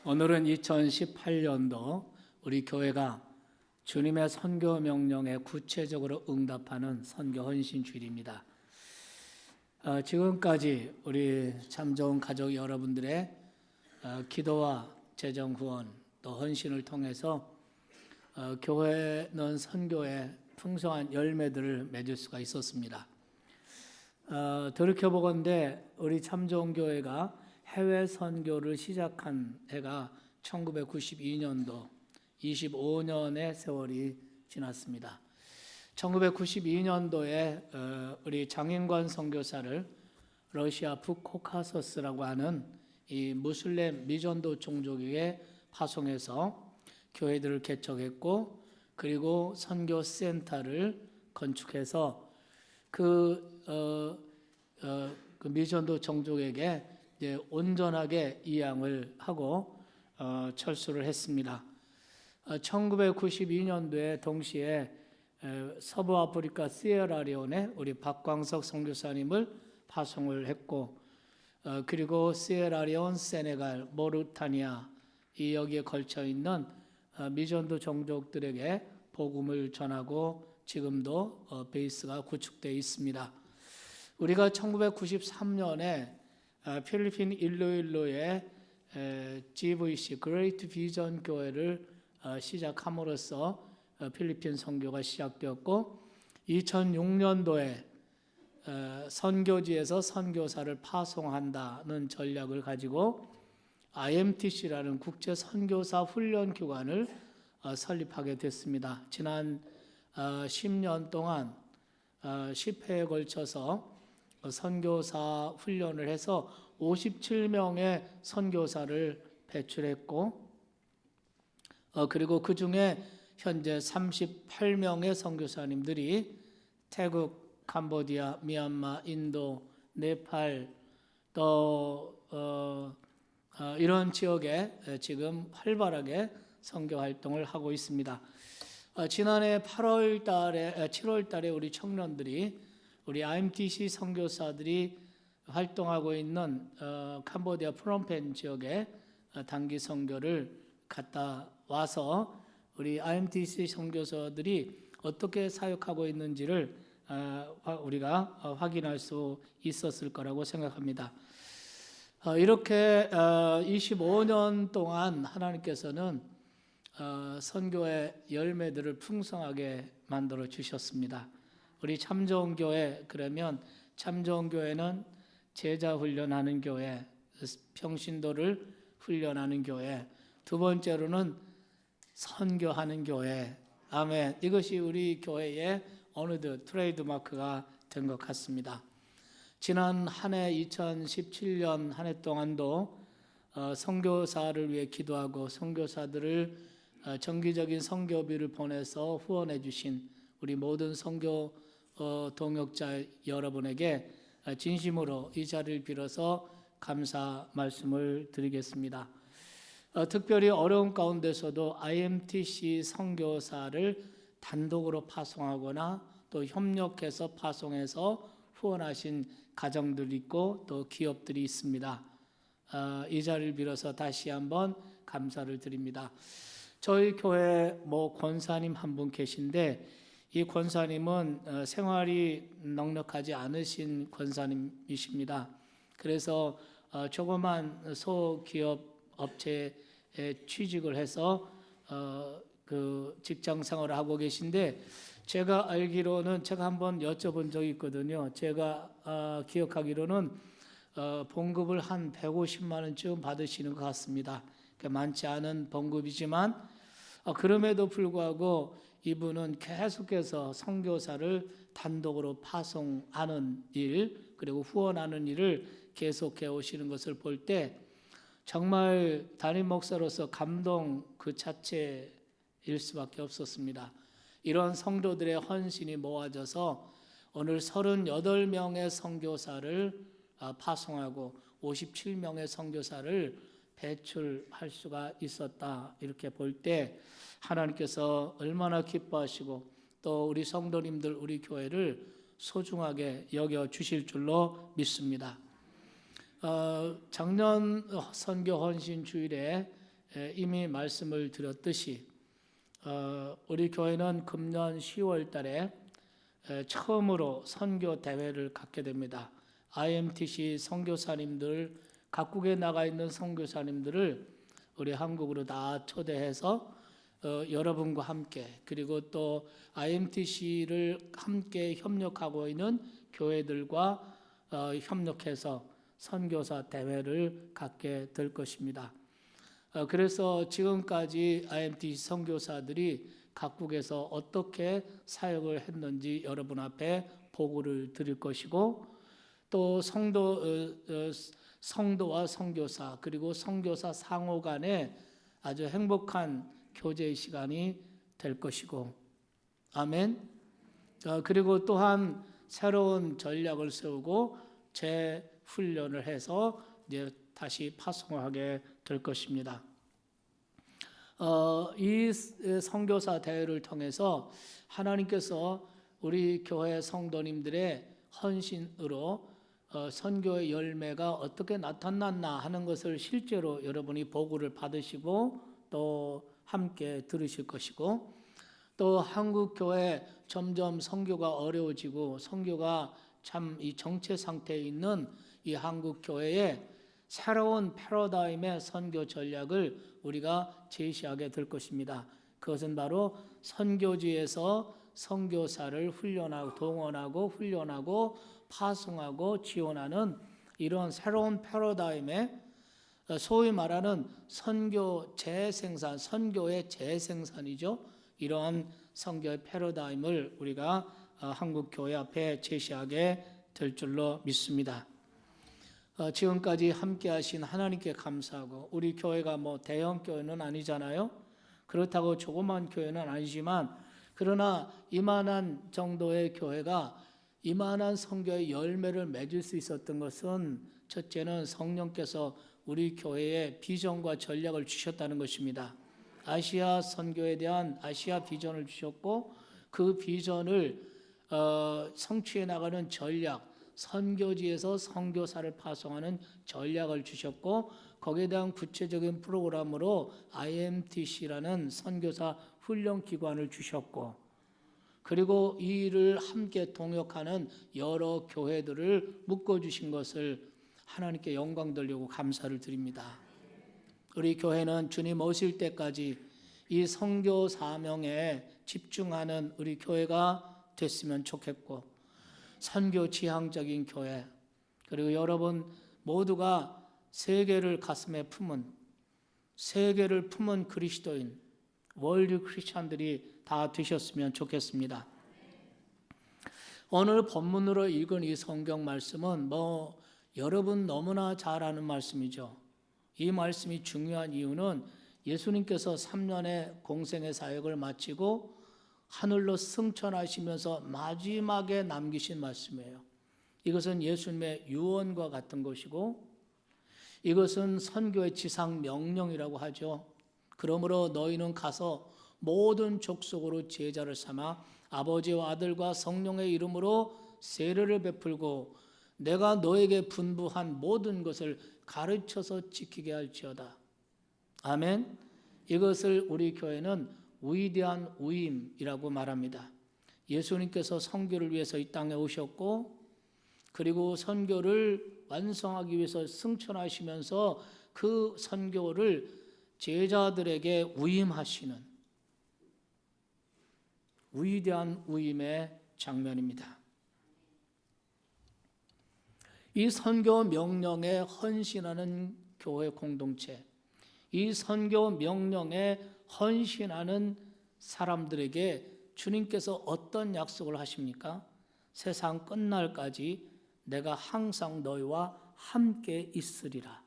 오늘은 2018년도 우리 교회가 주님의 선교 명령에 구체적으로 응답하는 선교 헌신 주일입니다. 지금까지 우리 참 좋은 가족 여러분들의 기도와 재정 후원 또 헌신을 통해서 교회는 선교에 풍성한 열매들을 맺을 수가 있었습니다. 돌이켜보건대 우리 참 좋은 교회가 해외 선교를 시작한 해가 1992년도 25년의 세월이 지났습니다. 1992년도에 우리 장인관 선교사를 러시아 북코카서스라고 하는 이 무슬림 미전도 종족에게 파송해서 교회들을 개척했고, 그리고 선교센터를 건축해서 그 미전도 종족에게 이제 온전하게 이양을 하고 철수를 했습니다. 1992년도에 동시에 서부 아프리카 시에라리온에 우리 박광석 선교사님을 파송을 했고, 그리고 시에라리온, 세네갈, 모르타니아 이 여기에 걸쳐 있는 미전도 종족들에게 복음을 전하고 지금도 베이스가 구축되어 있습니다. 우리가 1993년에 필리핀 일로일로의 GVC Great Vision 교회를 시작함으로써 필리핀 선교가 시작되었고, 2006년도에 선교지에서 선교사를 파송한다는 전략을 가지고 IMTC라는 국제 선교사 훈련 기관을 설립하게 됐습니다. 지난 10년 동안 10회에 걸쳐서 선교사 훈련을 해서 57명의 선교사를 배출했고, 그리고 그 중에 현재 38명의 선교사님들이 태국, 캄보디아, 미얀마, 인도, 네팔 또 이런 지역에 지금 활발하게 선교 활동을 하고 있습니다. 지난해 7월 달에 우리 청년들이 우리 IMTC 선교사들이 활동하고 있는 캄보디아 프놈펜 지역에 단기 선교를 갔다 와서 우리 IMTC 선교사들이 어떻게 사역하고 있는지를 우리가 확인할 수 있었을 거라고 생각합니다. 이렇게 25년 동안 하나님께서는 선교의 열매들을 풍성하게 만들어 주셨습니다. 우리 참 좋은 교회, 그러면 참 좋은 교회는 제자 훈련하는 교회, 평신도를 훈련하는 교회, 두 번째로는 선교하는 교회. 아멘. 이것이 우리 교회의 어느덧 트레이드 마크가 된 것 같습니다. 지난 한 해 2017년 한 해 동안도 선교사를 위해 기도하고 선교사들을 정기적인 선교비를 보내서 후원해 주신 우리 모든 선교 동역자 여러분에게 진심으로 이 자리를 빌어서 감사 말씀을 드리겠습니다. 특별히 어려운 가운데서도 IMTC 선교사를 단독으로 파송하거나 또 협력해서 파송해서 후원하신 가정들이 있고 또 기업들이 있습니다. 이 자리를 빌어서 다시 한번 감사를 드립니다. 저희 교회 권사님 한 분 계신데, 이 권사님은 생활이 넉넉하지 않으신 권사님이십니다. 그래서 조그만 소기업 업체에 취직을 해서 그 직장 생활을 하고 계신데, 제가 알기로는 제가 한번 여쭤본 적이 있거든요. 제가 기억하기로는 봉급을 한 150만 원쯤 받으시는 것 같습니다. 많지 않은 봉급이지만 그럼에도 불구하고 이분은 계속해서 선교사를 단독으로 파송하는 일, 그리고 후원하는 일을 계속해 오시는 것을 볼 때 정말 담임 목사로서 감동 그 자체일 수밖에 없었습니다. 이런 성도들의 헌신이 모아져서 오늘 38명의 선교사를 파송하고 57명의 선교사를 배출할 수가 있었다. 이렇게 볼 때 하나님께서 얼마나 기뻐하시고 또 우리 성도님들, 우리 교회를 소중하게 여겨 주실 줄로 믿습니다. 작년 선교 헌신 주일에 이미 말씀을 드렸듯이 우리 교회는 금년 10월 달에 처음으로 선교 대회를 갖게 됩니다. IMTC 선교사님들, 각국에 나가 있는 선교사님들을 우리 한국으로 다 초대해서 여러분과 함께, 그리고 또 IMTC를 함께 협력하고 있는 교회들과 협력해서 선교사 대회를 갖게 될 것입니다. 그래서 지금까지 IMTC 선교사들이 각국에서 어떻게 사역을 했는지 여러분 앞에 보고를 드릴 것이고, 또 성도와 선교사, 그리고 선교사 상호 간에 아주 행복한 교제의 시간이 될 것이고, 아멘. 그리고 또한 새로운 전략을 세우고 재훈련을 해서 이제 다시 파송하게 될 것입니다. 이 선교사 대회를 통해서 하나님께서 우리 교회 성도님들의 헌신으로 선교의 열매가 어떻게 나타났나 하는 것을 실제로 여러분이 보고를 받으시고 또 함께 들으실 것이고, 또 한국 교회 점점 선교가 어려워지고 선교가 참 이 정체 상태에 있는 이 한국 교회에 새로운 패러다임의 선교 전략을 우리가 제시하게 될 것입니다. 그것은 바로 선교지에서 선교사를 훈련하고 동원하고 훈련하고 파송하고 지원하는 이런 새로운 패러다임의, 소위 말하는 선교 재생산, 선교의 재생산이죠. 이러한 선교의 패러다임을 우리가 한국 교회 앞에 제시하게 될 줄로 믿습니다. 지금까지 함께 하신 하나님께 감사하고, 우리 교회가 뭐 대형 교회는 아니잖아요. 그렇다고 조그만 교회는 아니지만, 그러나 이만한 정도의 교회가 이만한 선교의 열매를 맺을 수 있었던 것은, 첫째는 성령께서 우리 교회에 비전과 전략을 주셨다는 것입니다. 아시아 선교에 대한 아시아 비전을 주셨고, 그 비전을 성취해 나가는 전략, 선교지에서 선교사를 파송하는 전략을 주셨고, 거기에 대한 구체적인 프로그램으로 IMTC라는 선교사 훈련 기관을 주셨고, 그리고 이 일을 함께 동역하는 여러 교회들을 묶어주신 것을 하나님께 영광 돌리고 감사를 드립니다. 우리 교회는 주님 오실 때까지 이 선교 사명에 집중하는 우리 교회가 됐으면 좋겠고, 선교 지향적인 교회, 그리고 여러분 모두가 세계를 가슴에 품은, 세계를 품은 그리스도인, 월드 크리스찬들이 다 되셨으면 좋겠습니다. 오늘 본문으로 읽은 이 성경 말씀은 여러분 너무나 잘 아는 말씀이죠. 이 말씀이 중요한 이유는 예수님께서 3년의 공생의 사역을 마치고 하늘로 승천하시면서 마지막에 남기신 말씀이에요. 이것은 예수님의 유언과 같은 것이고, 이것은 선교의 지상 명령이라고 하죠. 그러므로 너희는 가서 모든 족속으로 제자를 삼아 아버지와 아들과 성령의 이름으로 세례를 베풀고 내가 너에게 분부한 모든 것을 가르쳐서 지키게 할지어다. 아멘. 이것을 우리 교회는 위대한 위임이라고 말합니다. 예수님께서 선교를 위해서 이 땅에 오셨고, 그리고 선교를 완성하기 위해서 승천하시면서 그 선교를 제자들에게 위임하시는 위대한 위임의 장면입니다. 이 선교 명령에 헌신하는 교회 공동체, 이 선교 명령에 헌신하는 사람들에게 주님께서 어떤 약속을 하십니까? 세상 끝날까지 내가 항상 너희와 함께 있으리라.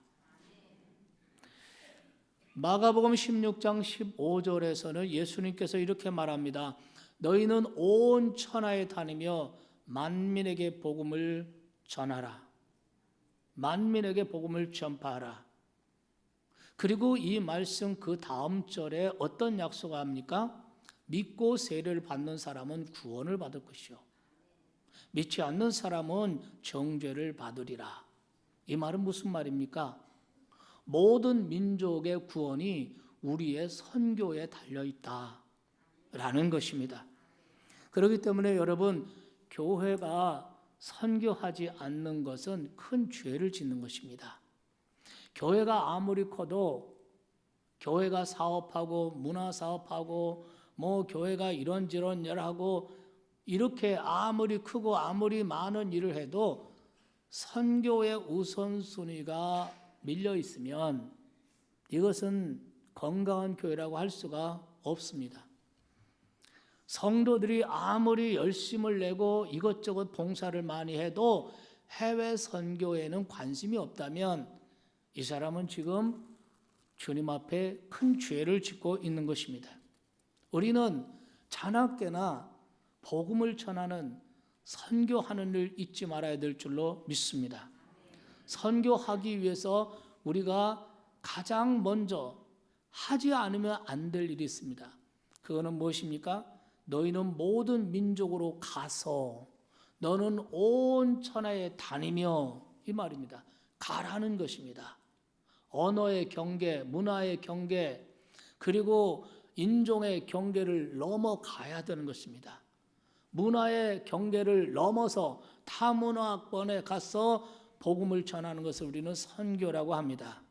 마가복음 16장 15절에서는 예수님께서 이렇게 말합니다. 너희는 온 천하에 다니며 만민에게 복음을 전하라. 만민에게 복음을 전파하라. 그리고 이 말씀 그 다음 절에 어떤 약속을 합니까? 믿고 세례를 받는 사람은 구원을 받을 것이요, 믿지 않는 사람은 정죄를 받으리라. 이 말은 무슨 말입니까? 모든 민족의 구원이 우리의 선교에 달려 있다라는 것입니다. 그렇기 때문에 여러분, 교회가 선교하지 않는 것은 큰 죄를 짓는 것입니다. 교회가 아무리 커도 교회가 사업하고 문화 사업하고 교회가 이런저런 일하고 이렇게 아무리 크고 아무리 많은 일을 해도 선교의 우선순위가 밀려 있으면 이것은 건강한 교회라고 할 수가 없습니다. 성도들이 아무리 열심을 내고 이것저것 봉사를 많이 해도 해외 선교에는 관심이 없다면 이 사람은 지금 주님 앞에 큰 죄를 짓고 있는 것입니다. 우리는 자나깨나 복음을 전하는 선교하는 일 잊지 말아야 될 줄로 믿습니다. 선교하기 위해서 우리가 가장 먼저 하지 않으면 안 될 일이 있습니다. 그거는 무엇입니까? 너희는 모든 민족으로 가서 너는 온 천하에 다니며, 이 말입니다. 가라는 것입니다. 언어의 경계, 문화의 경계, 그리고 인종의 경계를 넘어가야 되는 것입니다. 문화의 경계를 넘어서 타문화권에 가서 복음을 전하는 것을 우리는 선교라고 합니다.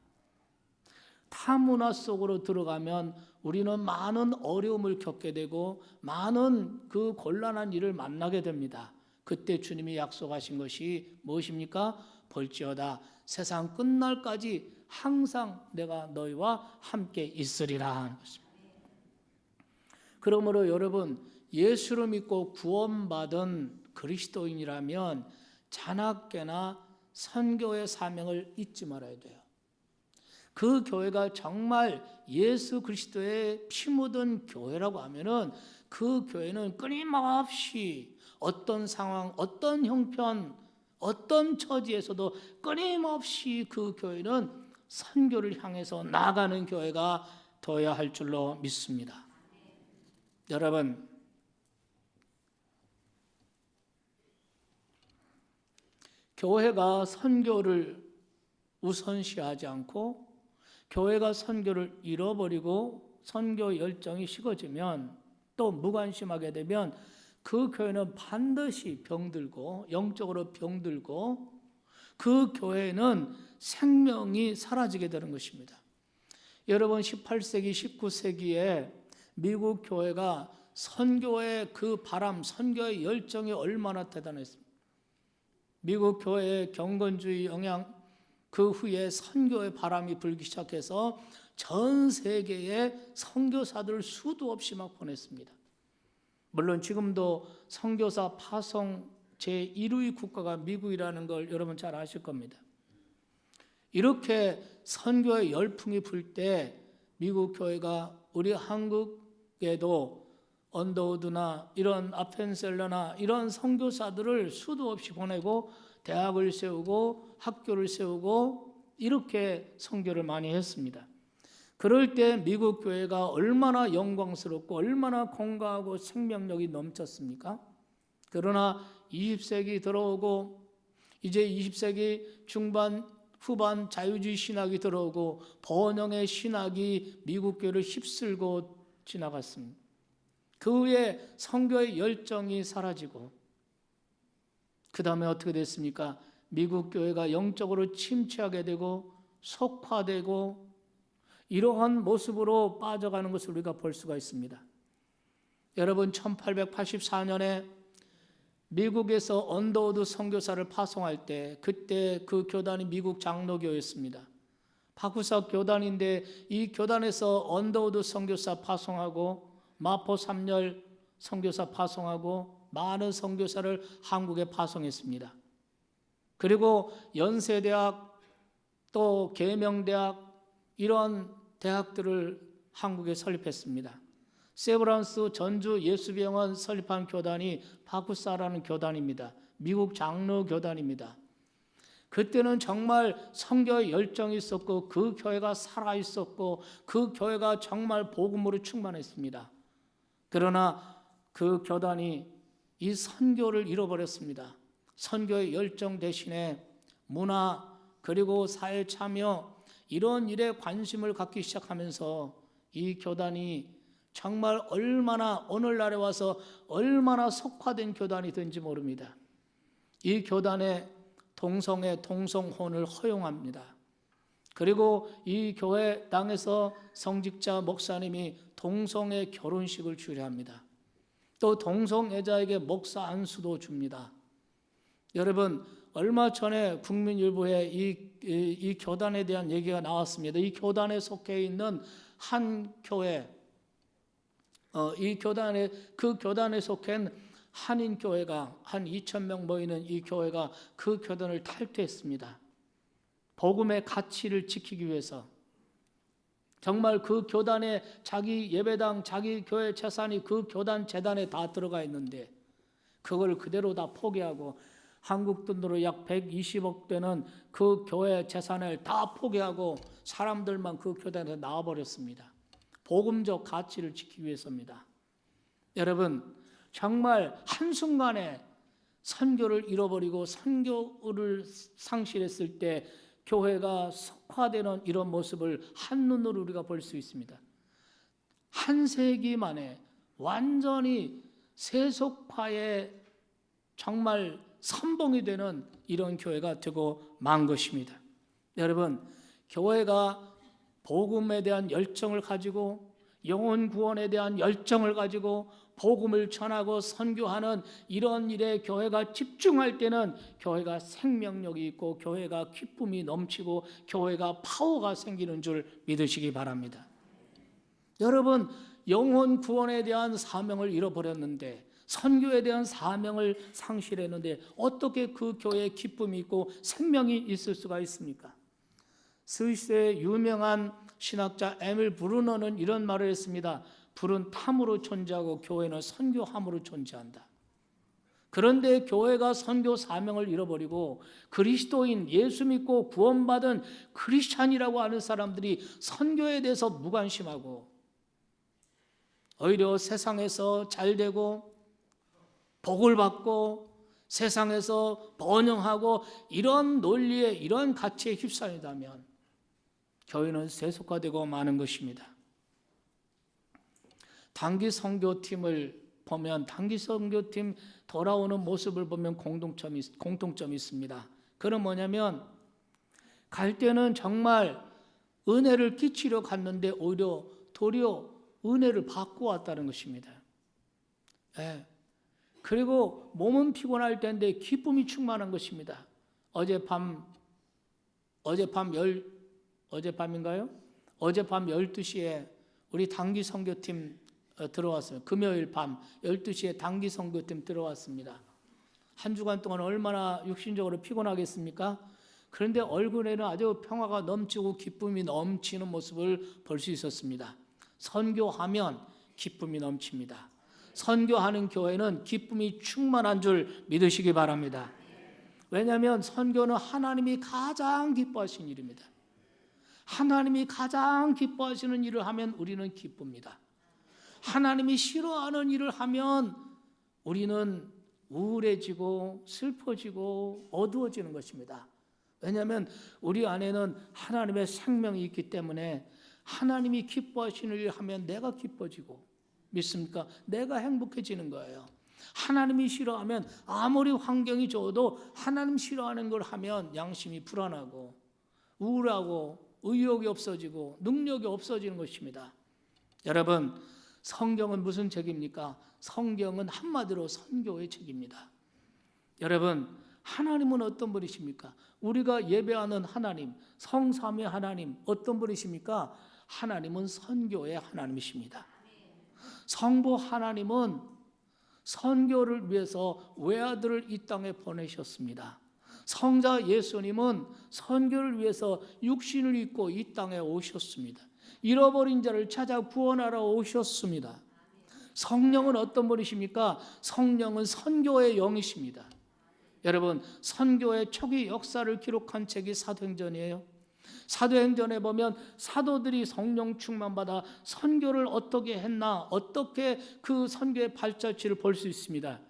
타문화 속으로 들어가면 우리는 많은 어려움을 겪게 되고 많은 그 곤란한 일을 만나게 됩니다. 그때 주님이 약속하신 것이 무엇입니까? 볼지어다 세상 끝날까지 항상 내가 너희와 함께 있으리라 하는 것입니다. 그러므로 여러분, 예수를 믿고 구원받은 그리스도인이라면 자나깨나 선교의 사명을 잊지 말아야 돼요. 그 교회가 정말 예수 그리스도의 피 묻은 교회라고 하면은 그 교회는 끊임없이 어떤 상황, 어떤 형편, 어떤 처지에서도 끊임없이 그 교회는 선교를 향해서 나아가는 교회가 되어야 할 줄로 믿습니다. 여러분, 교회가 선교를 우선시하지 않고 교회가 선교를 잃어버리고 선교 열정이 식어지면 또 무관심하게 되면 그 교회는 반드시 병들고 영적으로 병들고 그 교회는 생명이 사라지게 되는 것입니다. 여러분, 18세기, 19세기에 미국 교회가 선교의 그 바람, 선교의 열정이 얼마나 대단했습니까? 미국 교회의 경건주의 영향, 그 후에 선교의 바람이 불기 시작해서 전 세계에 선교사들을 수도 없이 막 보냈습니다. 물론 지금도 선교사 파송 제1위 국가가 미국이라는 걸 여러분 잘 아실 겁니다. 이렇게 선교의 열풍이 불 때 미국 교회가 우리 한국에도 언더우드나 이런 아펜셀러나 이런 선교사들을 수도 없이 보내고 대학을 세우고 학교를 세우고 이렇게 선교를 많이 했습니다. 그럴 때 미국 교회가 얼마나 영광스럽고 얼마나 건강하고 생명력이 넘쳤습니까? 그러나 20세기 들어오고 이제 20세기 중반 후반 자유주의 신학이 들어오고 번영의 신학이 미국 교회를 휩쓸고 지나갔습니다. 그 후에 선교의 열정이 사라지고 그 다음에 어떻게 됐습니까? 미국 교회가 영적으로 침체하게 되고 속화되고 이러한 모습으로 빠져가는 것을 우리가 볼 수가 있습니다. 여러분, 1884년에 미국에서 언더우드 선교사를 파송할 때 그때 그 교단이 미국 장로교였습니다. 바쿠사 교단인데 이 교단에서 언더우드 선교사 파송하고 마포 3열 선교사 파송하고 많은 선교사를 한국에 파송했습니다. 그리고 연세대학 또 계명대학 이런 대학들을 한국에 설립했습니다. 세브란스 전주 예수병원 설립한 교단이 바쿠사라는 교단입니다. 미국 장로 교단입니다. 그때는 정말 선교의 열정이 있었고 그 교회가 살아 있었고 그 교회가 정말 복음으로 충만했습니다. 그러나 그 교단이 이 선교를 잃어버렸습니다. 선교의 열정 대신에 문화 그리고 사회 참여 이런 일에 관심을 갖기 시작하면서 이 교단이 정말 얼마나 오늘날에 와서 얼마나 속화된 교단이 된지 모릅니다. 이 교단의 동성애, 동성혼을 허용합니다. 그리고 이 교회 땅에서 성직자 목사님이 동성애 결혼식을 주례합니다. 또 동성애자에게 목사 안수도 줍니다. 여러분, 얼마 전에 국민일보에 이 교단에 대한 얘기가 나왔습니다. 이 교단에 속해 있는 한 교회, 그 교단에 속한 한인 교회가 한 2,000명 모이는 이 교회가 그 교단을 탈퇴했습니다. 복음의 가치를 지키기 위해서 정말 그 교단에 자기 예배당, 자기 교회 재산이 그 교단 재단에 다 들어가 있는데 그걸 그대로 다 포기하고 한국 돈으로 약 120억 되는 그 교회 재산을 다 포기하고 사람들만 그 교단에서 나와버렸습니다. 복음적 가치를 지키기 위해서입니다. 여러분, 정말 한순간에 선교를 잃어버리고 선교를 상실했을 때 교회가 속화되는 이런 모습을 한눈으로 우리가 볼 수 있습니다. 한 세기 만에 완전히 세속화에 정말 선봉이 되는 이런 교회가 되고 만 것입니다. 여러분, 교회가 복음에 대한 열정을 가지고 영혼 구원에 대한 열정을 가지고 복음을 전하고 선교하는 이런 일에 교회가 집중할 때는 교회가 생명력이 있고 교회가 기쁨이 넘치고 교회가 파워가 생기는 줄 믿으시기 바랍니다. 여러분, 영혼 구원에 대한 사명을 잃어버렸는데 선교에 대한 사명을 상실했는데 어떻게 그 교회에 기쁨이 있고 생명이 있을 수가 있습니까? 스위스의 유명한 신학자 에밀 브루너는 이런 말을 했습니다. 불은 탐으로 존재하고 교회는 선교함으로 존재한다. 그런데 교회가 선교 사명을 잃어버리고 그리스도인, 예수 믿고 구원받은 크리스찬이라고 하는 사람들이 선교에 대해서 무관심하고 오히려 세상에서 잘되고 복을 받고 세상에서 번영하고 이런 논리에 이런 가치에 휩싸인다면 교회는 세속화되고 마는 것입니다. 단기 선교팀을 보면 단기 선교팀 돌아오는 모습을 보면 공통점이 있습니다. 그건 뭐냐면 갈 때는 정말 은혜를 끼치려 갔는데 오히려 도리어 은혜를 받고 왔다는 것입니다. 네. 그리고 몸은 피곤할 텐데 기쁨이 충만한 것입니다. 어젯밤 12시에 우리 단기 선교팀 들어왔어요. 금요일 밤 12시에 단기 선교팀 들어왔습니다. 한 주간 동안 얼마나 육신적으로 피곤하겠습니까? 그런데 얼굴에는 아주 평화가 넘치고 기쁨이 넘치는 모습을 볼 수 있었습니다. 선교하면 기쁨이 넘칩니다. 선교하는 교회는 기쁨이 충만한 줄 믿으시기 바랍니다. 왜냐하면 선교는 하나님이 가장 기뻐하시는 일입니다. 하나님이 가장 기뻐하시는 일을 하면 우리는 기쁩니다. 하나님이 싫어하는 일을 하면 우리는 우울해지고 슬퍼지고 어두워지는 것입니다. 왜냐하면 우리 안에는 하나님의 생명이 있기 때문에 하나님이 기뻐하시는 일을 하면 내가 기뻐지고 믿습니까? 내가 행복해지는 거예요. 하나님이 싫어하면 아무리 환경이 좋아도 하나님 싫어하는 걸 하면 양심이 불안하고 우울하고 의욕이 없어지고 능력이 없어지는 것입니다. 여러분, 성경은 무슨 책입니까? 성경은 한마디로 선교의 책입니다. 여러분, 하나님은 어떤 분이십니까? 우리가 예배하는 하나님, 성삼위 하나님 어떤 분이십니까? 하나님은 선교의 하나님이십니다. 성부 하나님은 선교를 위해서 외아들을 이 땅에 보내셨습니다. 성자 예수님은 선교를 위해서 육신을 입고 이 땅에 오셨습니다. 잃어버린 자를 찾아 구원하러 오셨습니다. 성령은 어떤 분이십니까? 성령은 선교의 영이십니다. 여러분, 선교의 초기 역사를 기록한 책이 사도행전이에요. 사도행전에 보면 사도들이 성령 충만받아 선교를 어떻게 했나, 어떻게 그 선교의 발자취를 볼 수 있습니다.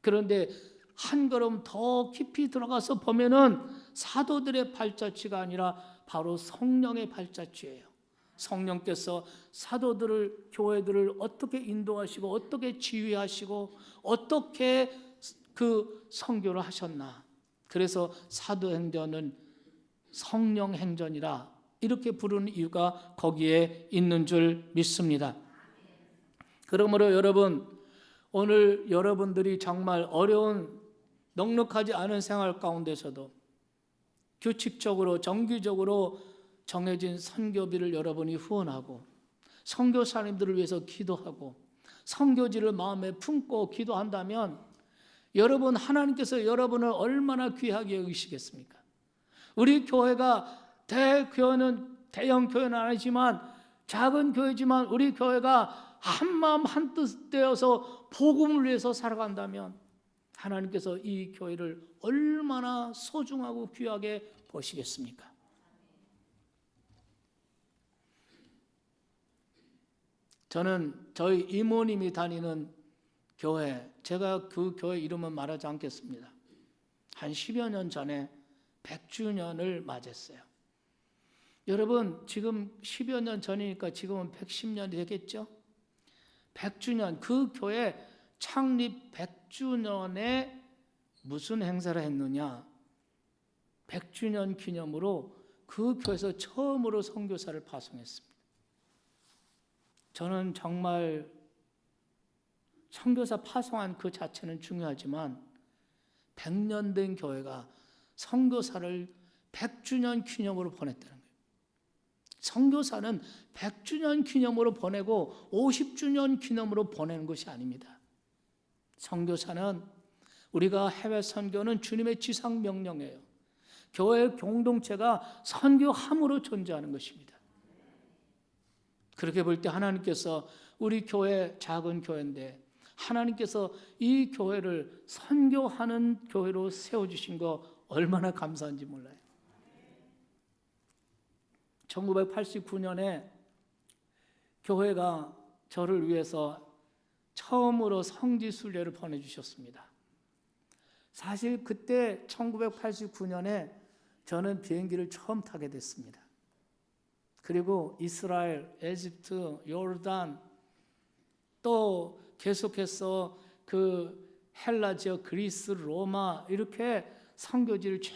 그런데 한 걸음 더 깊이 들어가서 보면은 사도들의 발자취가 아니라 바로 성령의 발자취예요. 성령께서 사도들을, 교회들을 어떻게 인도하시고 어떻게 지휘하시고 어떻게 그 선교를 하셨나. 그래서 사도행전은 성령행전이라 이렇게 부르는 이유가 거기에 있는 줄 믿습니다. 그러므로 여러분, 오늘 여러분들이 정말 어려운 넉넉하지 않은 생활 가운데서도 규칙적으로 정기적으로 정해진 선교비를 여러분이 후원하고 선교사님들을 위해서 기도하고 선교지를 마음에 품고 기도한다면 여러분, 하나님께서 여러분을 얼마나 귀하게 여기시겠습니까? 우리 교회가 대교회는 대형 교회는 아니지만 작은 교회지만 우리 교회가 한마음 한뜻 되어서 복음을 위해서 살아간다면 하나님께서 이 교회를 얼마나 소중하고 귀하게 보시겠습니까? 저는 저희 이모님이 다니는 교회, 제가 그 교회 이름은 말하지 않겠습니다. 한 10여 년 전에 100주년을 맞았어요. 여러분, 지금 10여 년 전이니까 지금은 110년이 되겠죠? 100주년, 그 교회 창립 100주년에 무슨 행사를 했느냐? 100주년 기념으로 그 교회에서 처음으로 선교사를 파송했습니다. 저는 정말 선교사 파송한 그 자체는 중요하지만 100년 된 교회가 선교사를 100주년 기념으로 보냈다는 거예요. 선교사는 100주년 기념으로 보내고 50주년 기념으로 보내는 것이 아닙니다. 선교사는 우리가 해외 선교는 주님의 지상 명령이에요. 교회 공동체가 선교함으로 존재하는 것입니다. 그렇게 볼 때 하나님께서 우리 교회 작은 교회인데 하나님께서 이 교회를 선교하는 교회로 세워주신 거 얼마나 감사한지 몰라요. 1989년에 교회가 저를 위해서 처음으로 성지순례를 보내주셨습니다. 사실 그때 1989년에 저는 비행기를 처음 타게 됐습니다. 그리고 이스라엘, 에집트, 요르단 또 계속해서 그 헬라 지역, 그리스, 로마 이렇게 선교지를 쭉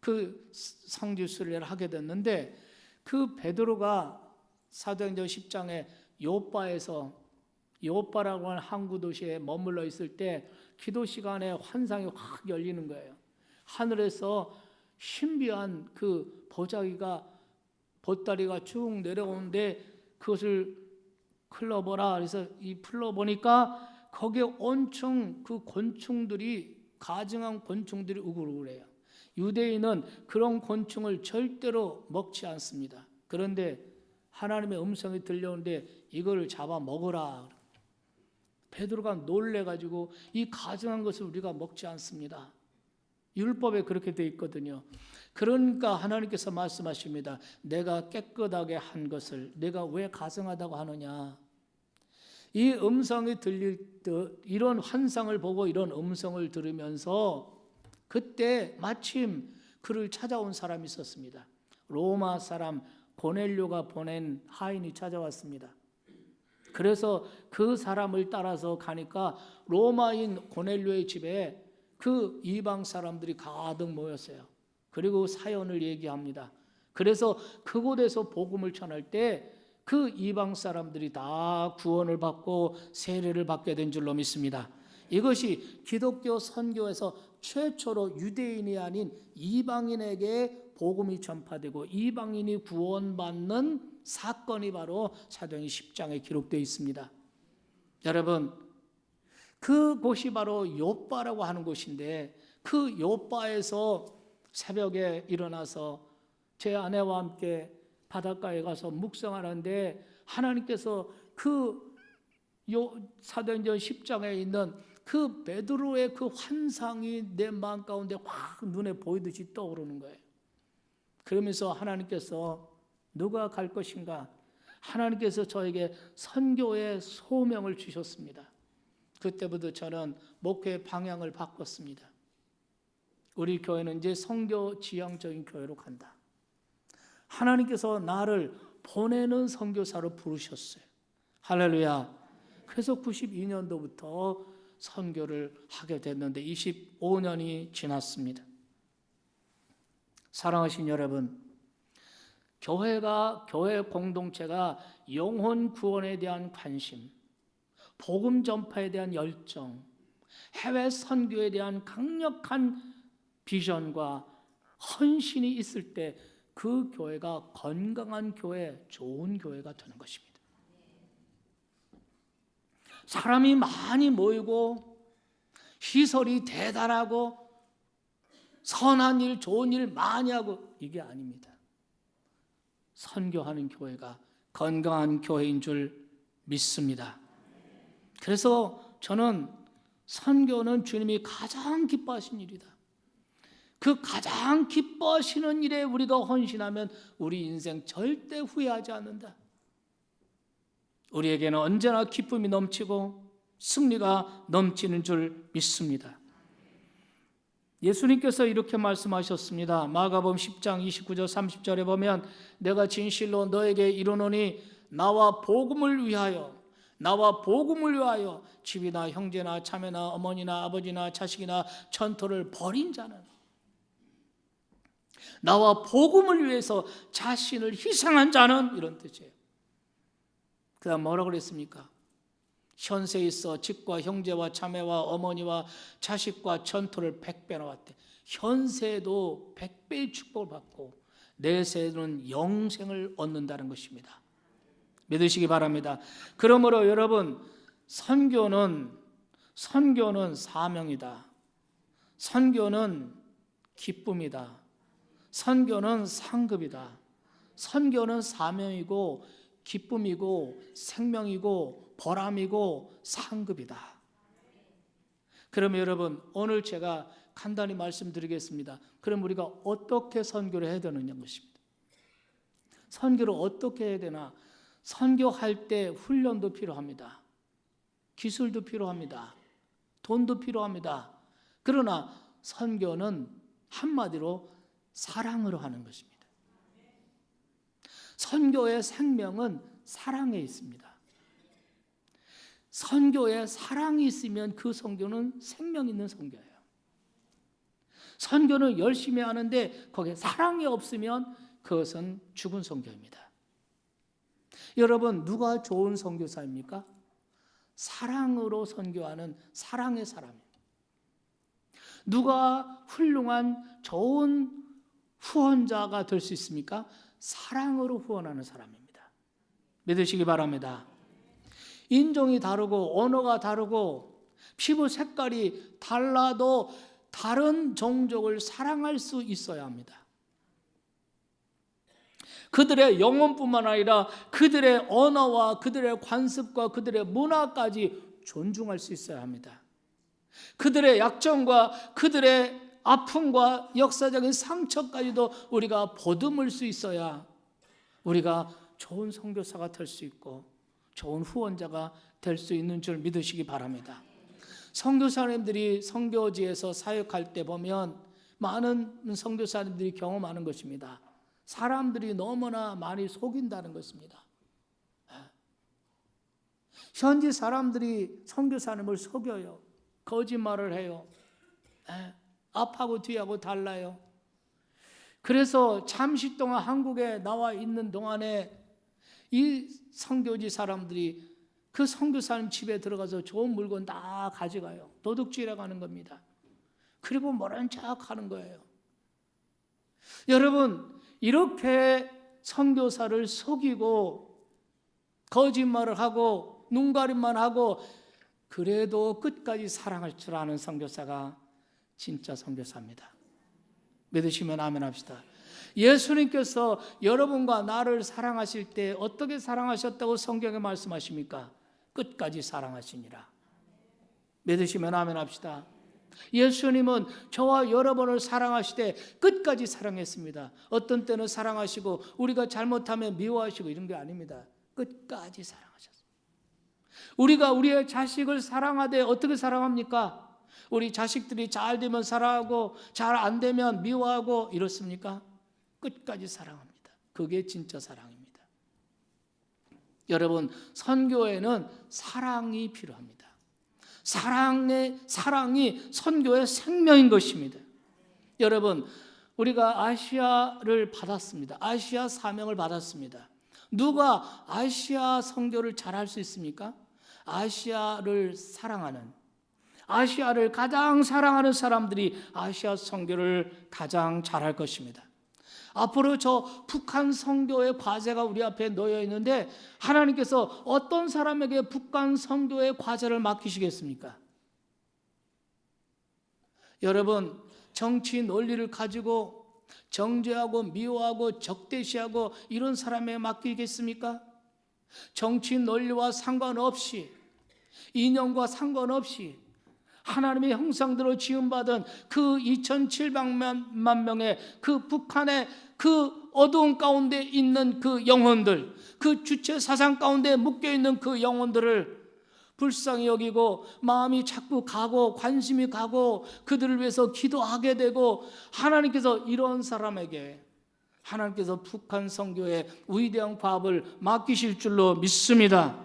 그 성지순례를 하게 됐는데 그 베드로가 사도행전 10장에 요빠라고 하는 항구 도시에 머물러 있을 때 기도 시간에 환상이 확 열리는 거예요. 하늘에서 신비한 그 보따리가 쭉 내려오는데 그것을 풀러보라. 그래서 이 풀러보니까 거기에 온충 그 곤충들이 가증한 곤충들이 우글우글해요. 유대인은 그런 곤충을 절대로 먹지 않습니다. 그런데 하나님의 음성이 들려오는데 이걸 잡아 먹어라. 베드로가 놀래가지고 이 가증한 것을 우리가 먹지 않습니다. 율법에 그렇게 돼 있거든요. 그러니까 하나님께서 말씀하십니다. 내가 깨끗하게 한 것을 내가 왜 가증하다고 하느냐. 이 음성이 들릴 때 이런 환상을 보고 이런 음성을 들으면서 그때 마침 그를 찾아온 사람이 있었습니다. 로마 사람 고넬료가 보낸 하인이 찾아왔습니다. 그래서 그 사람을 따라서 가니까 로마인 고넬료의 집에 그 이방 사람들이 가득 모였어요. 그리고 사연을 얘기합니다. 그래서 그곳에서 복음을 전할 때 그 이방 사람들이 다 구원을 받고 세례를 받게 된 줄로 믿습니다. 이것이 기독교 선교에서 최초로 유대인이 아닌 이방인에게 복음이 전파되고 이방인이 구원받는 사건이 바로 사도행전 10장에 기록되어 있습니다. 여러분, 그곳이 바로 요빠라고 하는 곳인데 그 요빠에서 새벽에 일어나서 제 아내와 함께 바닷가에 가서 묵상하는데 하나님께서 그 사도행전 10장에 있는 그 베드로의 그 환상이 내 마음 가운데 확 눈에 보이듯이 떠오르는 거예요. 그러면서 하나님께서 누가 갈 것인가? 하나님께서 저에게 선교의 소명을 주셨습니다. 그때부터 저는 목회 방향을 바꿨습니다. 우리 교회는 이제 선교 지향적인 교회로 간다. 하나님께서 나를 보내는 선교사로 부르셨어요. 할렐루야. 그래서 92년도부터 선교를 하게 됐는데 25년이 지났습니다. 사랑하신 여러분, 교회 공동체가 영혼 구원에 대한 관심, 복음 전파에 대한 열정, 해외 선교에 대한 강력한 비전과 헌신이 있을 때 그 교회가 건강한 교회, 좋은 교회가 되는 것입니다. 사람이 많이 모이고 시설이 대단하고 선한 일, 좋은 일 많이 하고 이게 아닙니다. 선교하는 교회가 건강한 교회인 줄 믿습니다. 그래서 저는 선교는 주님이 가장 기뻐하신 일이다. 그 가장 기뻐하시는 일에 우리가 헌신하면 우리 인생 절대 후회하지 않는다. 우리에게는 언제나 기쁨이 넘치고 승리가 넘치는 줄 믿습니다. 예수님께서 이렇게 말씀하셨습니다. 마가복음 10장 29절 30절에 보면 내가 진실로 너에게 이르노니 나와 복음을 위하여 집이나 형제나 자매나 어머니나 아버지나 자식이나 전토를 벌인 자는, 나와 복음을 위해서 자신을 희생한 자는, 이런 뜻이에요. 그 다음 뭐라고 그랬습니까? 현세에 있어 집과 형제와 자매와 어머니와 자식과 전토를 100배 나왔대. 현세에도 100배의 축복을 받고 내세에는 영생을 얻는다는 것입니다. 믿으시기 바랍니다. 그러므로 여러분, 선교는 사명이다. 선교는 기쁨이다. 선교는 상급이다. 선교는 사명이고 기쁨이고 생명이고 보람이고 상급이다. 그러면 여러분, 오늘 제가 간단히 말씀드리겠습니다. 그럼 우리가 어떻게 선교를 해야 되느냐 것입니다. 선교를 어떻게 해야 되나? 선교할 때 훈련도 필요합니다. 기술도 필요합니다. 돈도 필요합니다. 그러나 선교는 한마디로 사랑으로 하는 것입니다. 선교의 생명은 사랑에 있습니다. 선교에 사랑이 있으면 그 선교는 생명 있는 선교예요. 선교는 열심히 하는데 거기에 사랑이 없으면 그것은 죽은 선교입니다. 여러분, 누가 좋은 선교사입니까? 사랑으로 선교하는 사랑의 사람입니다. 누가 훌륭한 좋은 후원자가 될 수 있습니까? 사랑으로 후원하는 사람입니다. 믿으시기 바랍니다. 인종이 다르고 언어가 다르고 피부 색깔이 달라도 다른 종족을 사랑할 수 있어야 합니다. 그들의 영혼뿐만 아니라 그들의 언어와 그들의 관습과 그들의 문화까지 존중할 수 있어야 합니다. 그들의 약점과 그들의 아픔과 역사적인 상처까지도 우리가 보듬을 수 있어야 우리가 좋은 선교사가 될 수 있고 좋은 후원자가 될 수 있는 줄 믿으시기 바랍니다. 선교사님들이 선교지에서 사역할 때 보면 많은 선교사님들이 경험하는 것입니다. 사람들이 너무나 많이 속인다는 것입니다. 현지 사람들이 선교사님을 속여요. 거짓말을 해요. 앞하고 뒤하고 달라요. 그래서 잠시 동안 한국에 나와 있는 동안에 이 선교지 사람들이 그 선교사님 집에 들어가서 좋은 물건 다 가져가요. 도둑질해 가는 겁니다. 그리고 모른 척 하는 거예요. 여러분, 이렇게 선교사를 속이고 거짓말을 하고 눈가림만 하고 그래도 끝까지 사랑할 줄 아는 선교사가 진짜 선교사입니다. 믿으시면 아멘 합시다. 예수님께서 여러분과 나를 사랑하실 때 어떻게 사랑하셨다고 성경에 말씀하십니까? 끝까지 사랑하시니라. 믿으시면 아멘 합시다. 예수님은 저와 여러분을 사랑하시되 끝까지 사랑했습니다. 어떤 때는 사랑하시고 우리가 잘못하면 미워하시고 이런 게 아닙니다. 끝까지 사랑하셨습니다. 우리가 우리의 자식을 사랑하되 어떻게 사랑합니까? 우리 자식들이 잘 되면 사랑하고 잘 안 되면 미워하고 이렇습니까? 끝까지 사랑합니다. 그게 진짜 사랑입니다. 여러분, 선교에는 사랑이 필요합니다. 사랑이 선교의 생명인 것입니다. 여러분, 우리가 아시아를 받았습니다. 아시아 사명을 받았습니다. 누가 아시아 선교를 잘할 수 있습니까? 아시아를 가장 사랑하는 사람들이 아시아 선교를 가장 잘할 것입니다. 앞으로 저 북한 선교의 과제가 우리 앞에 놓여 있는데 하나님께서 어떤 사람에게 북한 선교의 과제를 맡기시겠습니까? 여러분, 정치 논리를 가지고 정죄하고 미워하고 적대시하고 이런 사람에게 맡기겠습니까? 정치 논리와 상관없이, 이념과 상관없이 하나님의 형상대로 지음받은 그 2700만 명의 그 북한의 그 어두운 가운데 있는 그 영혼들, 그 주체 사상 가운데 묶여있는 그 영혼들을 불쌍히 여기고 마음이 자꾸 가고 관심이 가고 그들을 위해서 기도하게 되고, 하나님께서 이런 사람에게 하나님께서 북한 선교의 위대한 과업을 맡기실 줄로 믿습니다.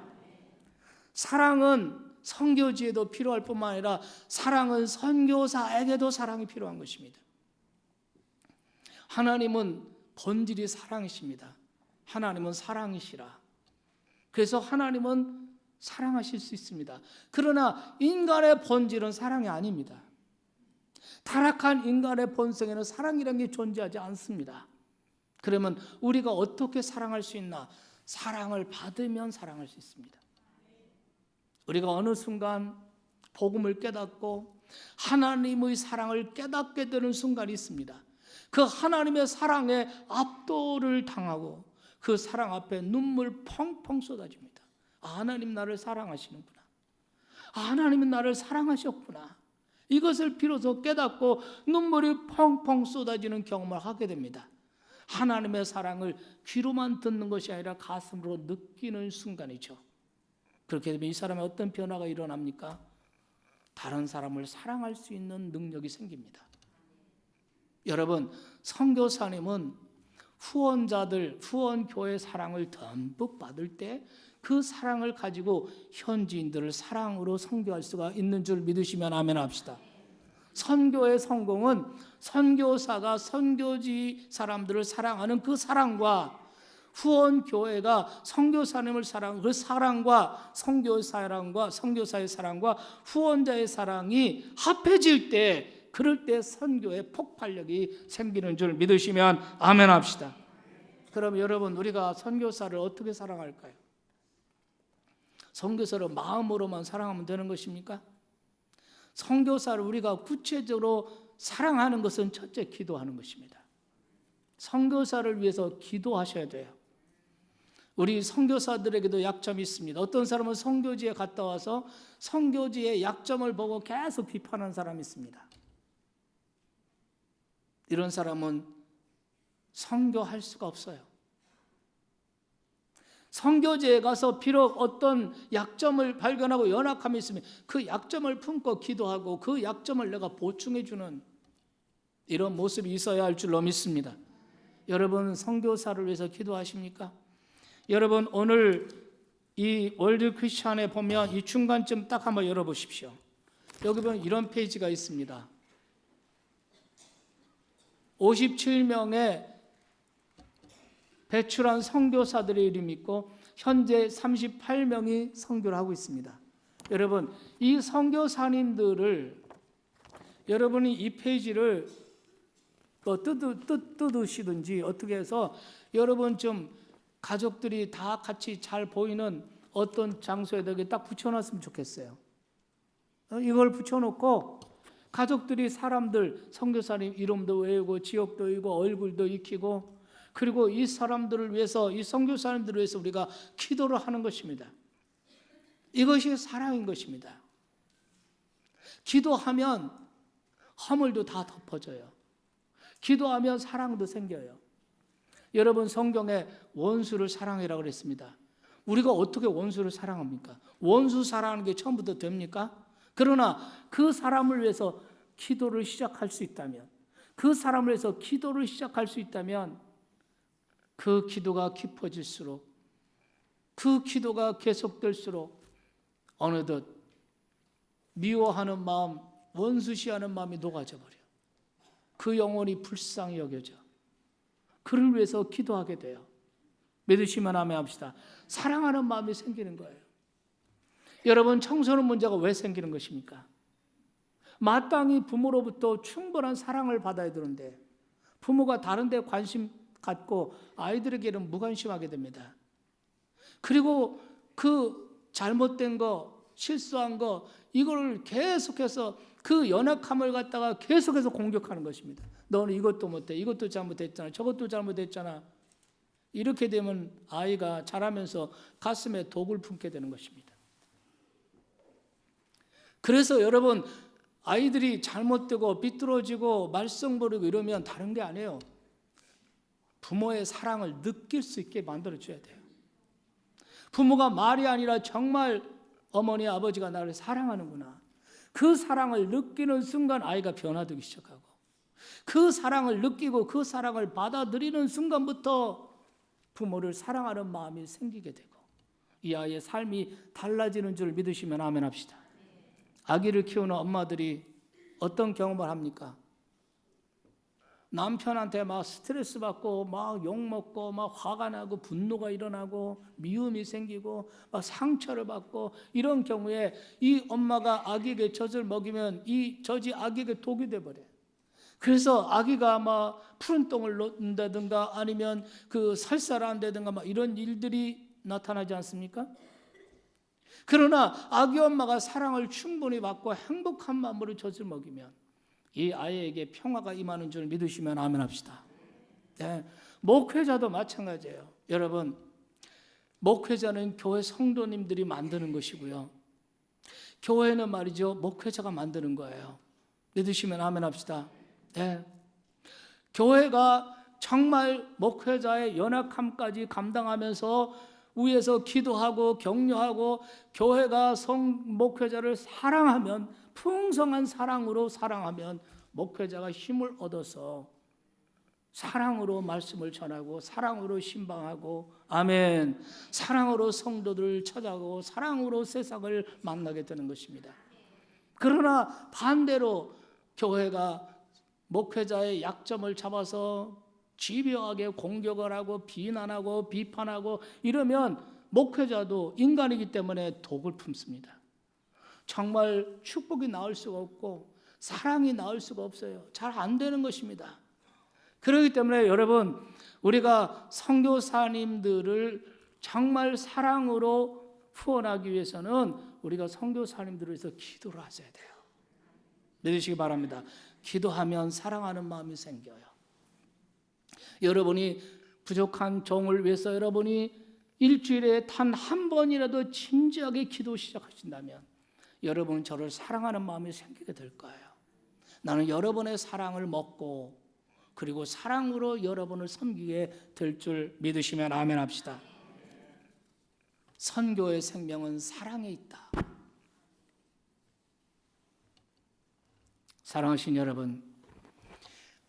사랑은 선교지에도 필요할 뿐만 아니라 사랑은 선교사에게도 사랑이 필요한 것입니다. 하나님은 본질이 사랑이십니다. 하나님은 사랑이시라. 그래서 하나님은 사랑하실 수 있습니다. 그러나 인간의 본질은 사랑이 아닙니다. 타락한 인간의 본성에는 사랑이라는 게 존재하지 않습니다. 그러면 우리가 어떻게 사랑할 수 있나? 사랑을 받으면 사랑할 수 있습니다. 우리가 어느 순간 복음을 깨닫고 하나님의 사랑을 깨닫게 되는 순간이 있습니다. 그 하나님의 사랑에 압도를 당하고 그 사랑 앞에 눈물 펑펑 쏟아집니다. 하나님 나를 사랑하시는구나. 하나님은 나를 사랑하셨구나. 이것을 비로소 깨닫고 눈물이 펑펑 쏟아지는 경험을 하게 됩니다. 하나님의 사랑을 귀로만 듣는 것이 아니라 가슴으로 느끼는 순간이죠. 그렇게 되면 이 사람의 어떤 변화가 일어납니까? 다른 사람을 사랑할 수 있는 능력이 생깁니다. 여러분, 선교사님은 후원교회 사랑을 듬뿍 받을 때 그 사랑을 가지고 현지인들을 사랑으로 선교할 수가 있는 줄 믿으시면 아멘 합시다. 선교의 성공은 선교사가 선교지 사람들을 사랑하는 그 사랑과 후원교회가 선교사님을 사랑하는 그 사랑과 선교사의 사랑과 후원자의 사랑이 합해질 때, 그럴 때 선교의 폭발력이 생기는 줄 믿으시면 아멘 합시다. 그럼 여러분, 우리가 선교사를 어떻게 사랑할까요? 선교사를 마음으로만 사랑하면 되는 것입니까? 선교사를 우리가 구체적으로 사랑하는 것은 첫째 기도하는 것입니다. 선교사를 위해서 기도하셔야 돼요. 우리 선교사들에게도 약점이 있습니다. 어떤 사람은 선교지에 갔다 와서 선교지의 약점을 보고 계속 비판하는 사람이 있습니다. 이런 사람은 선교할 수가 없어요. 선교지에 가서 비록 어떤 약점을 발견하고 연약함이 있으면 그 약점을 품고 기도하고 그 약점을 내가 보충해 주는 이런 모습이 있어야 할 줄로 믿습니다. 여러분, 선교사를 위해서 기도하십니까? 여러분, 오늘 이 월드 크리스천에 보면 이 중간점 딱 한번 열어보십시오. 여기 보면 이런 페이지가 있습니다. 57명의 배출한 선교사들의 이름이 있고 현재 38명이 선교를 하고 있습니다. 여러분, 이 선교사님들을 여러분이 이 페이지를 뜯으시든지 어떻게 해서 여러분 좀 가족들이 다 같이 잘 보이는 어떤 장소에다 딱 붙여놨으면 좋겠어요. 이걸 붙여놓고 가족들이 사람들 선교사님 이름도 외우고 지역도 외우고 얼굴도 익히고, 그리고 이 사람들을 위해서, 이 선교사님들을 위해서 우리가 기도를 하는 것입니다. 이것이 사랑인 것입니다. 기도하면 허물도 다 덮어져요. 기도하면 사랑도 생겨요. 여러분, 성경에 원수를 사랑해라고 그랬습니다. 우리가 어떻게 원수를 사랑합니까? 원수 사랑하는 게 처음부터 됩니까? 그러나 그 사람을 위해서 기도를 시작할 수 있다면, 그 기도가 깊어질수록, 그 기도가 계속될수록 어느덧 미워하는 마음, 원수시하는 마음이 녹아져 버려. 그 영혼이 불쌍히 여겨져. 그를 위해서 기도하게 돼요. 믿으시면 아멘합시다. 사랑하는 마음이 생기는 거예요. 여러분, 청소년 문제가 왜 생기는 것입니까? 마땅히 부모로부터 충분한 사랑을 받아야 되는데 부모가 다른 데 관심 갖고 아이들에게는 무관심하게 됩니다. 그리고 그 잘못된 거, 실수한 거, 이걸 계속해서 그 연약함을 갖다가 계속해서 공격하는 것입니다. 너는 이것도 못해, 이것도 잘못했잖아, 저것도 잘못했잖아. 이렇게 되면 아이가 자라면서 가슴에 독을 품게 되는 것입니다. 그래서 여러분, 아이들이 잘못되고 비뚤어지고 말썽 부리고 이러면 다른 게 아니에요. 부모의 사랑을 느낄 수 있게 만들어줘야 돼요. 부모가 말이 아니라 정말 어머니 아버지가 나를 사랑하는구나, 그 사랑을 느끼는 순간 아이가 변화되기 시작하고, 그 사랑을 느끼고 그 사랑을 받아들이는 순간부터 부모를 사랑하는 마음이 생기게 되고 이 아이의 삶이 달라지는 줄 믿으시면 아멘 합시다. 아기를 키우는 엄마들이 어떤 경험을 합니까? 남편한테 막 스트레스 받고 막 욕먹고 막 화가 나고 분노가 일어나고 미움이 생기고 막 상처를 받고, 이런 경우에 이 엄마가 아기에게 젖을 먹이면 이 젖이 아기에게 독이 돼버려요. 그래서 아기가 막 푸른 똥을 놓는다든가 아니면 그 살살을 한다든가 막 이런 일들이 나타나지 않습니까? 그러나 아기 엄마가 사랑을 충분히 받고 행복한 마음으로 젖을 먹이면 이 아이에게 평화가 임하는 줄 믿으시면 아멘 합시다. 네. 목회자도 마찬가지예요. 여러분, 목회자는 교회 성도님들이 만드는 것이고요, 교회는 말이죠, 목회자가 만드는 거예요. 믿으시면 아멘 합시다. 네. 교회가 정말 목회자의 연약함까지 감당하면서 위에서 기도하고 격려하고 교회가 목회자를 사랑하면, 풍성한 사랑으로 사랑하면 목회자가 힘을 얻어서 사랑으로 말씀을 전하고 사랑으로 신방하고, 아멘, 사랑으로 성도들을 찾아가고 사랑으로 세상을 만나게 되는 것입니다. 그러나 반대로 교회가 목회자의 약점을 잡아서 집요하게 공격을 하고 비난하고 비판하고 이러면 목회자도 인간이기 때문에 독을 품습니다. 정말 축복이 나올 수가 없고 사랑이 나올 수가 없어요. 잘 안 되는 것입니다. 그렇기 때문에 여러분, 우리가 선교사님들을 정말 사랑으로 후원하기 위해서는 우리가 선교사님들을 위해서 기도를 하셔야 돼요. 믿으시기 바랍니다. 기도하면 사랑하는 마음이 생겨요. 여러분이 부족한 종을 위해서 여러분이 일주일에 단 한 번이라도 진지하게 기도 시작하신다면 여러분은 저를 사랑하는 마음이 생기게 될 거예요. 나는 여러분의 사랑을 먹고 그리고 사랑으로 여러분을 섬기게 될 줄 믿으시면 아멘 합시다. 선교의 생명은 사랑에 있다. 사랑하신 여러분,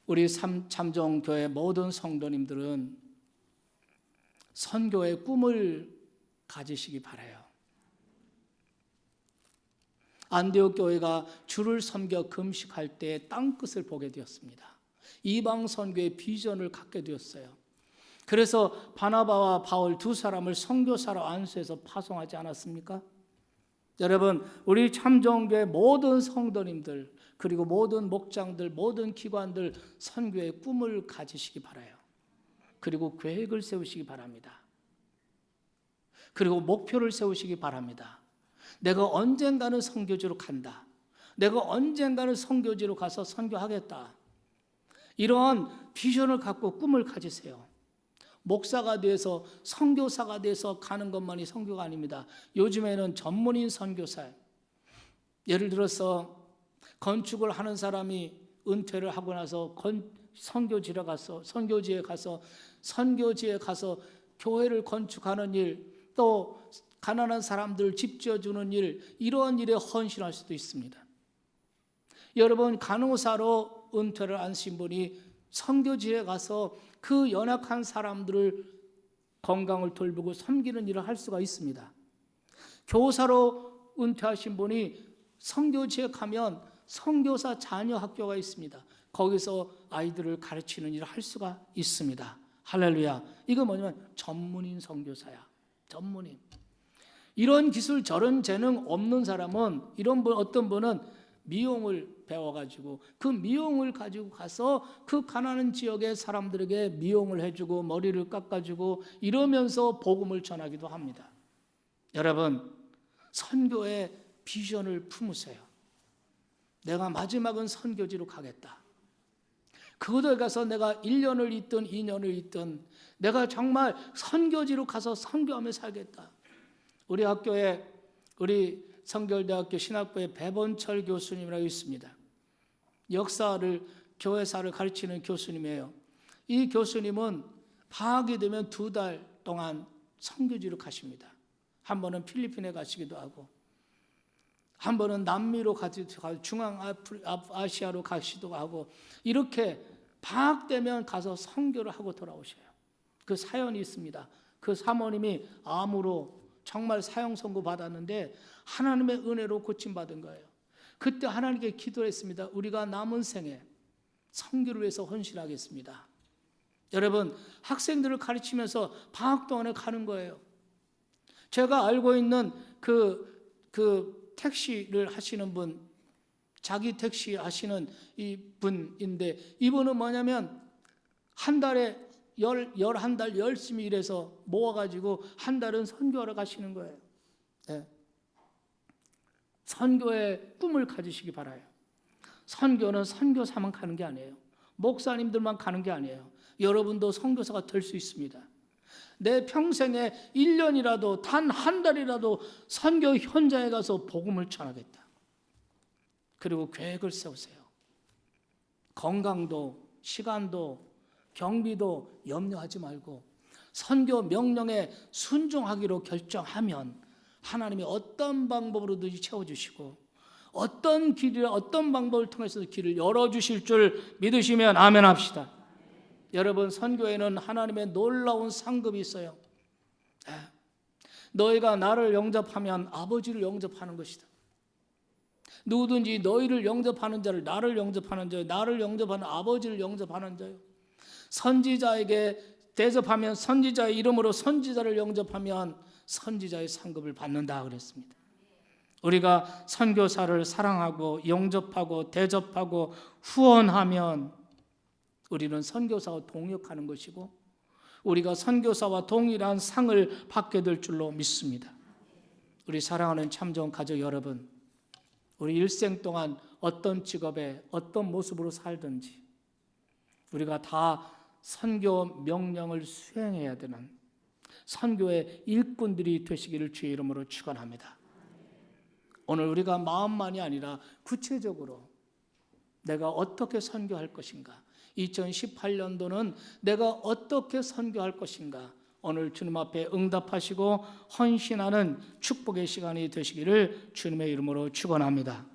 우리 참정교회 모든 성도님들은 선교의 꿈을 가지시기 바라요. 안디옥 교회가 주를 섬겨 금식할 때 땅끝을 보게 되었습니다. 이방 선교의 비전을 갖게 되었어요. 그래서 바나바와 바울 두 사람을 선교사로 안수해서 파송하지 않았습니까? 여러분, 우리 참정교회 모든 성도님들 그리고 모든 목장들, 모든 기관들 선교의 꿈을 가지시기 바라요. 그리고 계획을 세우시기 바랍니다. 그리고 목표를 세우시기 바랍니다. 내가 언젠가는 선교지로 간다. 내가 언젠가는 선교지로 가서 선교하겠다. 이러한 비전을 갖고 꿈을 가지세요. 목사가 돼서 선교사가 돼서 가는 것만이 선교가 아닙니다. 요즘에는 전문인 선교사, 예를 들어서 건축을 하는 사람이 은퇴를 하고 나서 선교지에 가서 교회를 건축하는 일, 또 가난한 사람들 집 지어주는 일, 이러한 일에 헌신할 수도 있습니다. 여러분, 간호사로 은퇴를 하신 분이 선교지에 가서 그 연약한 사람들을 건강을 돌보고 섬기는 일을 할 수가 있습니다. 교사로 은퇴하신 분이 선교지에 가면 선교사 자녀 학교가 있습니다. 거기서 아이들을 가르치는 일을 할 수가 있습니다. 할렐루야. 이거 뭐냐면 전문인 선교사야. 전문인. 이런 기술 저런 재능 없는 사람은 어떤 분은 미용을 배워가지고 그 미용을 가지고 가서 그 가난한 지역의 사람들에게 미용을 해주고 머리를 깎아주고 이러면서 복음을 전하기도 합니다. 여러분, 선교의 비전을 품으세요. 내가 마지막은 선교지로 가겠다. 그곳에 가서 내가 1년을 있든 2년을 있든 내가 정말 선교지로 가서 선교하며 살겠다. 우리 학교에 우리 성결대학교 신학부에 배본철 교수님이라고 있습니다. 역사를 교회사를 가르치는 교수님이에요. 이 교수님은 방학이 되면 2달 동안 선교지로 가십니다. 한 번은 필리핀에 가시기도 하고 한 번은 남미로 가시기도 중앙아시아로 가시기도 하고 이렇게 방학 되면 가서 선교를 하고 돌아오셔요. 그 사연이 있습니다. 그 사모님이 암으로 정말 사형 선고 받았는데 하나님의 은혜로 고침받은 거예요. 그때 하나님께 기도했습니다. 우리가 남은 생에 선교를 위해서 헌신하겠습니다. 여러분, 학생들을 가르치면서 방학 동안에 가는 거예요. 제가 알고 있는 그 택시를 하시는 분, 자기 택시 하시는 이 분인데 이분은 뭐냐면 한 달에 11달 열심히 일해서 모아가지고 한 달은 선교하러 가시는 거예요. 네. 선교의 꿈을 가지시기 바라요. 선교는 선교사만 가는 게 아니에요. 목사님들만 가는 게 아니에요. 여러분도 선교사가 될 수 있습니다. 내 평생에 1년이라도 단 한 달이라도 선교 현장에 가서 복음을 전하겠다. 그리고 계획을 세우세요. 건강도 시간도 경비도 염려하지 말고 선교 명령에 순종하기로 결정하면 하나님이 어떤 방법으로든지 채워주시고 어떤 길이나 어떤 방법을 통해서 길을 열어주실 줄 믿으시면 아멘 합시다. 여러분, 선교에는 하나님의 놀라운 상급이 있어요. 너희가 나를 영접하면 아버지를 영접하는 것이다. 누구든지 너희를 영접하는 자를 나를 영접하는 자요, 나를 영접하는 아버지를 영접하는 자요. 선지자에게 대접하면 선지자의 이름으로 선지자를 영접하면 선지자의 상급을 받는다 그랬습니다. 우리가 선교사를 사랑하고 영접하고 대접하고 후원하면 우리는 선교사와 동역하는 것이고 우리가 선교사와 동일한 상을 받게 될 줄로 믿습니다. 우리 사랑하는 참좋은 가족 여러분, 우리 일생 동안 어떤 직업에 어떤 모습으로 살든지 우리가 다 선교 명령을 수행해야 되는 선교의 일꾼들이 되시기를 주의 이름으로 축원합니다. 오늘 우리가 마음만이 아니라 구체적으로 내가 어떻게 선교할 것인가, 2018년도는 내가 어떻게 선교할 것인가, 오늘 주님 앞에 응답하시고 헌신하는 축복의 시간이 되시기를 주님의 이름으로 축원합니다.